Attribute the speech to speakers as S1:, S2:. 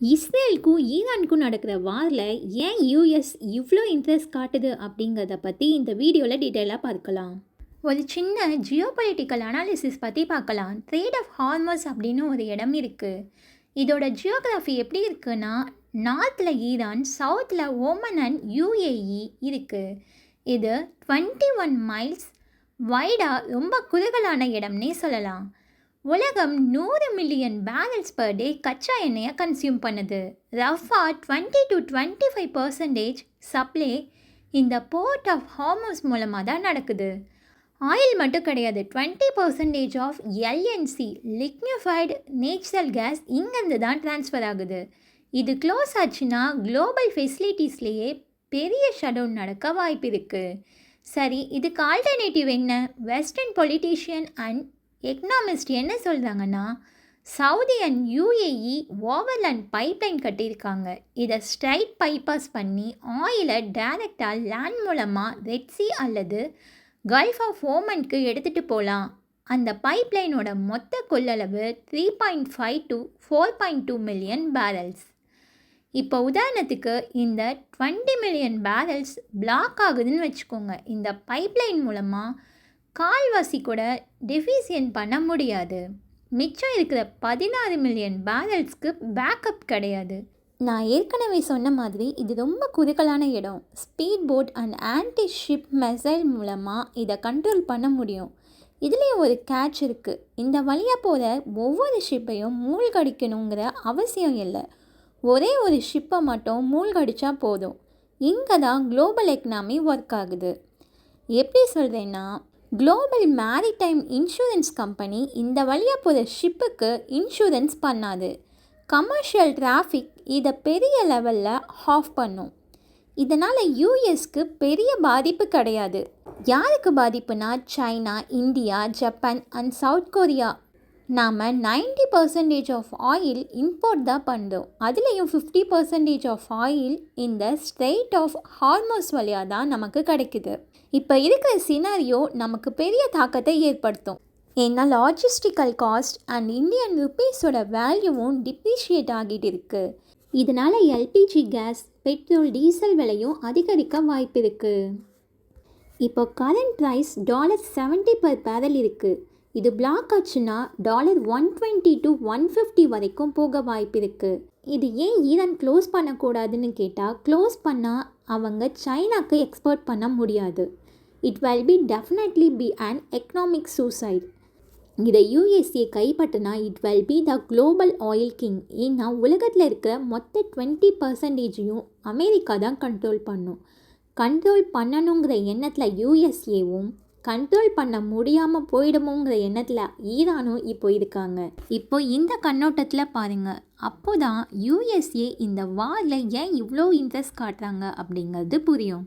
S1: இஸ்ரேலுக்கும் ஈரானுக்கும் நடக்கிற வாரில் ஏன் யூஎஸ் இவ்வளோ இன்ட்ரெஸ்ட் காட்டுது அப்படிங்கிறத பற்றி இந்த வீடியோவில் டீட்டெயிலாக பார்க்கலாம். ஒரு சின்ன ஜியோபொலிட்டிக்கல் அனாலிசிஸ் பற்றி பார்க்கலாம். ட்ரேட் ஆஃப் ஹார்மஸ் அப்படின்னு ஒரு இடம் இருக்குது. இதோட ஜியோகிராஃபி எப்படி இருக்குன்னா, நார்த்தில் ஈரான், சவுத்தில் ஓமன் அண்ட் யுஏஇ இருக்குது. இது 21 மைல்ஸ் வைடாக ரொம்ப குறுகலான இடம்னே சொல்லலாம். உலகம் 100 மில்லியன் பேரல்ஸ் பர் டே கச்சா எண்ணெயை கன்சியூம் பண்ணுது. ரஃபாக 20 to 25% சப்ளை இந்த போர்ட் ஆஃப் ஹார்மஸ் மூலமாக தான் நடக்குது. ஆயில் மட்டும் கிடையாது, 20% of LNC lignified natural gas இங்கேருந்து தான் ட்ரான்ஸ்ஃபர் ஆகுது. இது க்ளோஸ் ஆச்சுன்னா குளோபல் ஃபெசிலிட்டிஸ்லேயே பெரிய ஷட்டவுன் நடக்க வாய்ப்பு இருக்குது. சரி, இதுக்கு ஆல்டர்னேட்டிவ் என்ன? வெஸ்டர்ன் பொலிட்டீஷியன் அண்ட் எக்கனாமிஸ்ட் என்ன சொல்கிறாங்கன்னா, Saudi and UAE overland pipeline கட்டியிருக்காங்க. இதை ஸ்ட்ரைட் பைபாஸ் பண்ணி ஆயிலை டைரெக்டாக லேண்ட் மூலமாக ரெட்சி அல்லது கல்ஃப் ஆஃப் ஓமனுக்கு எடுத்துகிட்டு போகலாம். அந்த பைப்லைனோட மொத்த கொள்ளளவு 3.5 to 4.2 மில்லியன் பேரல்ஸ். இப்போ உதாரணத்துக்கு இந்த 20 மில்லியன் பேரல்ஸ் பிளாக் ஆகுதுன்னு வச்சுக்கோங்க. இந்த பைப்லைன் மூலமாக கால்வாசி கூட டெஃபிஷியன்ட் பண்ண முடியாது. மிச்சம் இருக்கிற 16 மில்லியன் பேரல்ஸ்க்கு பேக்கப் கிடையாது. நான் ஏற்கனவே சொன்ன மாதிரி இது ரொம்ப குறுகலான இடம். Speed boat and anti ship missile மூலமாக இதை கண்ட்ரோல் பண்ண முடியும். இதுலேயும் ஒரு கேட்ச் இருக்குது. இந்த வழியாக போகிற ஒவ்வொரு ஷிப்பையும் மூழ்கடிக்கணுங்கிற அவசியம் இல்லை. ஒரே ஒரு ஷிப்பை மட்டும் மூழ்கடிச்சா போதும். இங்கே தான் குளோபல் எக்கனாமி ஒர்க் ஆகுது. எப்படி சொல்கிறேன்னா, குளோபல் மேரிடைம் இன்சூரன்ஸ் கம்பெனி இந்த வழியாக போகிற ஷிப்புக்கு இன்சூரன்ஸ் பண்ணாது. கமர்ஷியல் டிராஃபிக் இதை பெரிய லெவலில் ஆஃப் பண்ணும். இதனால் யூஎஸ்க்கு பெரிய பாதிப்பு கிடையாது. யாருக்கு பாதிப்புனா, China, India, Japan and South Korea. நாம் 90% ஆஃப் ஆயில் இம்போர்ட் தான் பண்ணுறோம். அதுலேயும் 50% ஆஃப் ஆயில் இந்த ஸ்ட்ரெய்ட் ஆஃப் ஹார்மஸ் வழியாக தான் நமக்கு கிடைக்குது. இப்போ இருக்கிற சினாரியோ நமக்கு பெரிய தாக்கத்தை ஏற்படுத்தும். ஏன்னா லாஜிஸ்டிக்கல் காஸ்ட் அண்ட் இந்தியன் ருப்பீஸோட வேல்யூவும் டிப்ரிஷியேட் ஆகிட்டு இருக்குது. இதனால் எல்பிஜி கேஸ், பெட்ரோல், டீசல் விலையும் அதிகரிக்க வாய்ப்பு இருக்குது. இப்போ கரண்ட் ப்ரைஸ் $70 பர் பேரல் இருக்குது. இது பிளாக் ஆச்சுன்னா $120 to 150 வரைக்கும் போக வாய்ப்பு இருக்குது. இது ஏன் ஈரான் க்ளோஸ் பண்ணக்கூடாதுன்னு கேட்டால், க்ளோஸ் பண்ணால் அவங்க சைனாக்கு எக்ஸ்போர்ட் பண்ண முடியாது. It will be definitely be an economic suicide. இதை யூஎஸ்ஏ கைப்பற்றினா it will be the global oil king. ஏன்னா உலகத்தில் இருக்கிற மொத்த 20%ஐயும் அமெரிக்கா தான் கண்ட்ரோல் பண்ணும். கண்ட்ரோல் பண்ணணுங்கிற எண்ணத்தில் யூஎஸ்ஏவும், கண்ட்ரோல் பண்ண முடியாமல் போயிடுமோங்கிற எண்ணத்தில் ஈரானும் இப்போ இருக்காங்க. இப்போ இந்த கண்ணோட்டத்தில் பாருங்கள். அப்போ தான் யூஎஸ்ஏ இந்த வாரில் ஏன் இவ்வளோ இன்ட்ரெஸ்ட் காட்டுறாங்க அப்படிங்கிறது புரியும்.